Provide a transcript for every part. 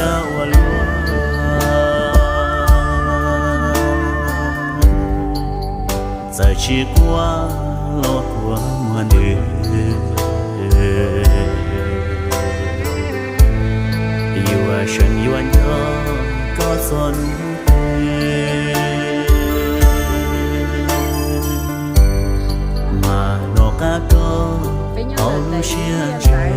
ua lúa giờ chỉ qua lo của muôn đời yêu à chân yêu anh nhớ có son mà nó cá có ông chia chơi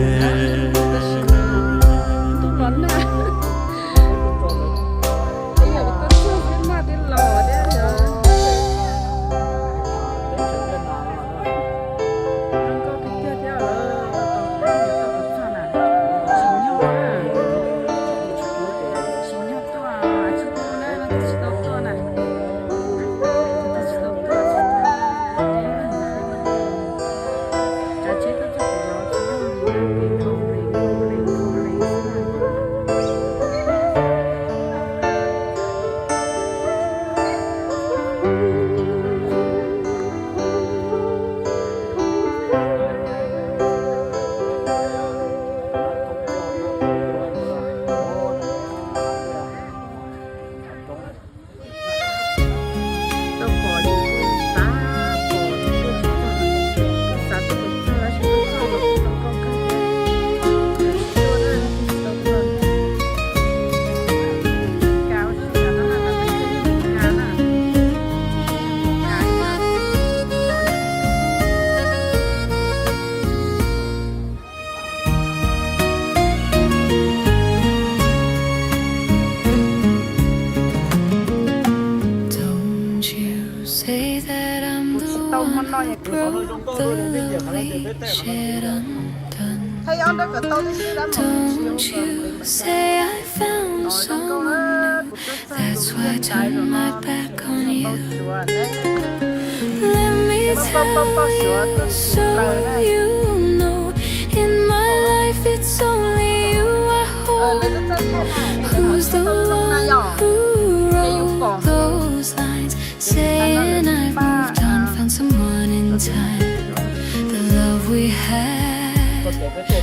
Don't you say I found someone, that's why I turned my back on you. Let me tell you so you know, in my life it's only you I hold. Who's the one who wrote those lines, saying I've moved on, found someone in time. The love we had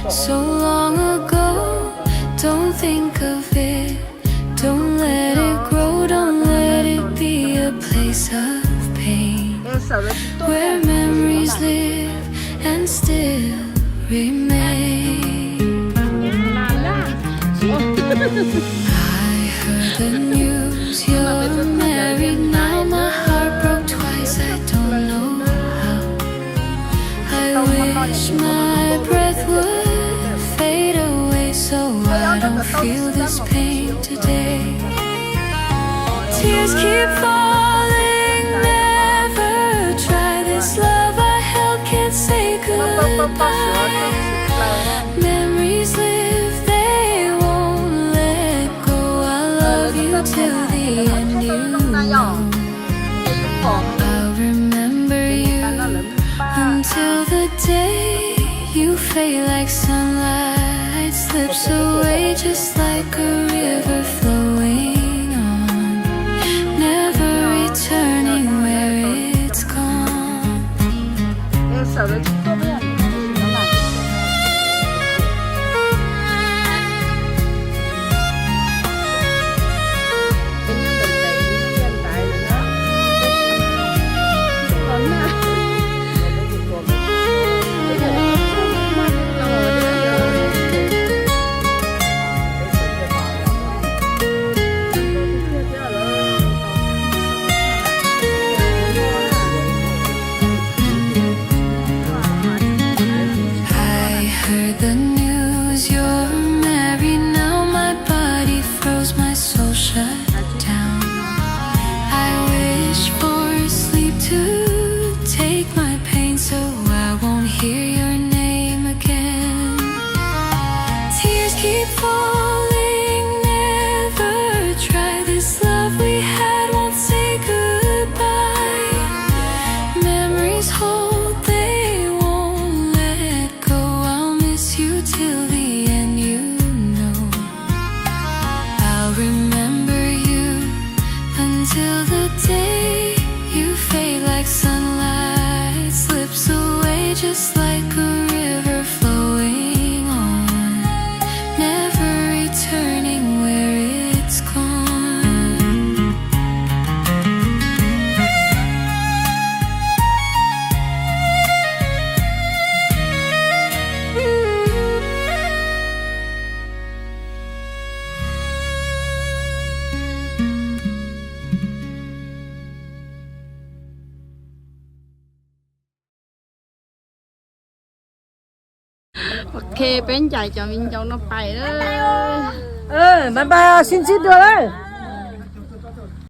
so long ago, don't think of it, don't let it grow, don't let it be a place of pain, where memories live and still remain. I heard the news, you're married now, my heart broke twice, I don't know how. I wish my breath would fade away so I don't feel this pain today. Tears keep falling, never try this love I held, can't say goodbye. Memories live, they won't let go, I love you till the end, you know. I'll remember you until the day you fade like sunlight, slips away just like a river flowing on, never returning where it's gone. just like a river flowing on, never returning where ok bên chạy cho mình cho nó phải đó bye bye xin chít được đấy